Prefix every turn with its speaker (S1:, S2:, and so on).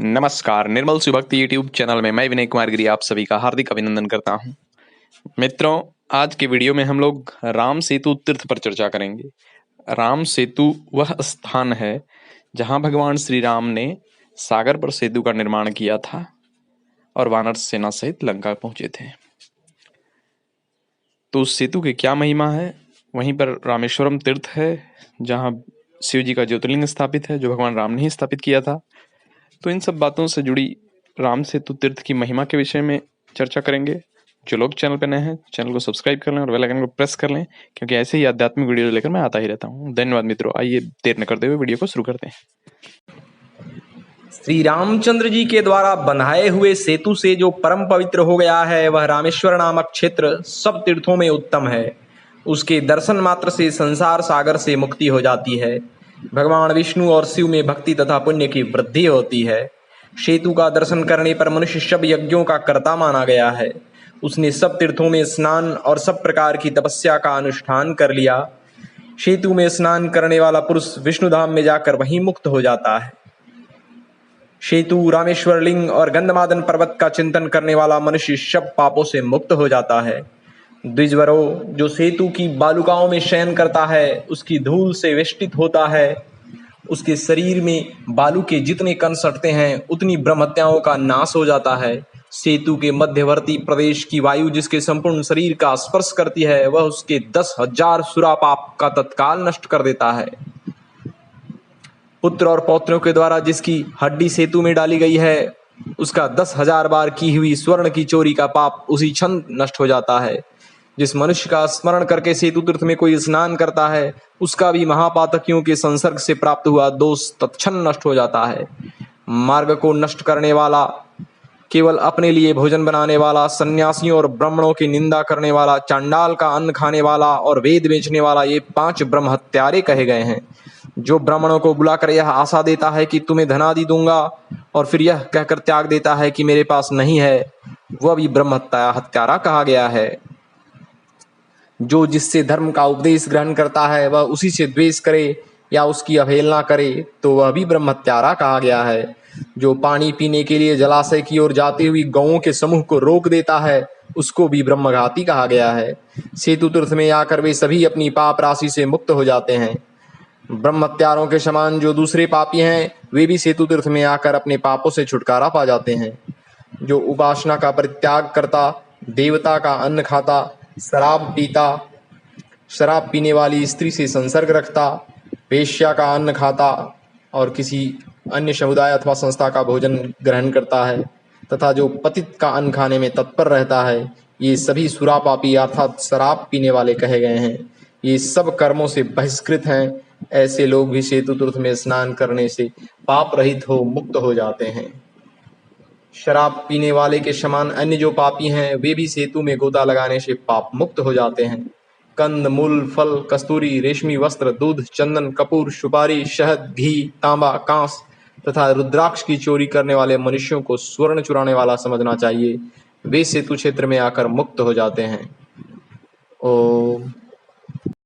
S1: नमस्कार, निर्मल शिवभक्ति YouTube channel में मैं विनय कुमार गिरी आप सभी का हार्दिक अभिनंदन करता हूं। मित्रों, आज के वीडियो में हम लोग राम सेतु तीर्थ पर चर्चा करेंगे। राम सेतु वह स्थान है जहां भगवान श्री राम ने सागर पर सेतु का निर्माण किया था और वानर सेना सहित लंका पहुंचे थे। तो उस सेतु की क्या महिमा है? वहीं पर रामेश्वरम तीर्थ है जहां शिव जी का ज्योतिर्लिंग स्थापित है, जो भगवान राम ने ही स्थापित किया था। तो इन सब बातों से जुड़ी राम सेतु तीर्थ की महिमा के विषय में चर्चा करेंगे। जो लोग चैनल पर नए हैं, चैनल को सब्सक्राइब कर लें और बेल आइकन को प्रेस कर लें, क्योंकि ऐसे ही आध्यात्मिक वीडियो लेकर मैं आता ही रहता हूँ। धन्यवाद मित्रों। आइए देर न करते हुए वीडियो को शुरू करते हैं।
S2: श्री रामचंद्र जी के द्वारा बनाए हुए सेतु से जो परम पवित्र हो गया है, वह रामेश्वर नामक क्षेत्र सब तीर्थों में उत्तम है। उसके दर्शन मात्र से संसार सागर से मुक्ति हो जाती है। भगवान विष्णु और शिव में भक्ति तथा पुण्य की वृद्धि होती है। सेतु का दर्शन करने पर मनुष्य सब यज्ञों का कर्ता माना गया है। उसने सब तीर्थों में स्नान और सब प्रकार की तपस्या का अनुष्ठान कर लिया। सेतु में स्नान करने वाला पुरुष विष्णु धाम में जाकर वहीं मुक्त हो जाता है। सेतु, रामेश्वर लिंग और गंधमादन पर्वत का चिंतन करने वाला मनुष्य सब पापों से मुक्त हो जाता है। द्विजवरों, जो सेतु की बालुकाओं में शयन करता है, उसकी धूल से वेष्टित होता है। उसके शरीर में बालू के जितने कण सटते हैं, उतनी ब्रह्महत्याओं का नाश हो जाता है। सेतु के मध्यवर्ती प्रदेश की वायु जिसके संपूर्ण शरीर का स्पर्श करती है, वह उसके 10,000 सुरापाप का तत्काल नष्ट कर देता है। पुत्र और पौत्रों के द्वारा जिसकी हड्डी सेतु में डाली गई है, उसका 10,000 बार की हुई स्वर्ण की चोरी का पाप उसी क्षण नष्ट हो जाता है। जिस मनुष्य का स्मरण करके सेतु तीर्थ में कोई स्नान करता है, उसका भी महापातकियों के संसर्ग से प्राप्त हुआ दोष तत्क्षण नष्ट हो जाता है। मार्ग को नष्ट करने वाला, केवल अपने लिए भोजन बनाने वाला, सन्यासियों और ब्राह्मणों की निंदा करने वाला, चांडाल का अन्न खाने वाला और वेद बेचने वाला, ये 5 ब्रह्म हत्यारे कहे गए हैं। जो ब्राह्मणों को बुलाकर यह आशा देता है कि तुम्हें धनादि दूंगा और फिर यह कहकर त्याग देता है कि मेरे पास नहीं है, वह भी ब्रह्म हत्यारा कहा गया है। जो जिससे धर्म का उपदेश ग्रहण करता है, वह उसी से द्वेष करे या उसकी अवहेलना करे, तो वह भी ब्रह्म हत्यारा कहा गया है। जो पानी पीने के लिए जलाशय की ओर जाती हुई गौओं के समूह को रोक देता है, उसको भी ब्रह्मघाती कहा गया है। सेतु तीर्थ में आकर वे सभी अपनी पाप राशि से मुक्त हो जाते हैं। ब्रह्म हत्यारों के समान जो दूसरे पापी हैं, वे भी सेतु तीर्थ में आकर अपने पापों से छुटकारा पा जाते हैं। जो उपासना का परित्याग करता, देवता का अन्न खाता, शराब पीता, शराब पीने वाली स्त्री से संसर्ग रखता, वेश्या का अन्न खाता और किसी अन्य समुदाय अथवा संस्था का भोजन ग्रहण करता है, तथा जो पतित का अन्न खाने में तत्पर रहता है, ये सभी सुरापापी अर्थात शराब पीने वाले कहे गए हैं। ये सब कर्मों से बहिष्कृत हैं। ऐसे लोग भी सेतु तीर्थ में स्नान करने से पाप रहित हो मुक्त हो जाते हैं। शराब पीने वाले के समान अन्य जो पापी हैं, वे भी सेतु में गोता लगाने से पाप मुक्त हो जाते हैं। कंद, मूल, फल, कस्तूरी, रेशमी वस्त्र, दूध, चंदन, कपूर, सुपारी, शहद, घी, तांबा, कांस तथा रुद्राक्ष की चोरी करने वाले मनुष्यों को स्वर्ण चुराने वाला समझना चाहिए। वे सेतु क्षेत्र में आकर मुक्त हो जाते हैं। ओम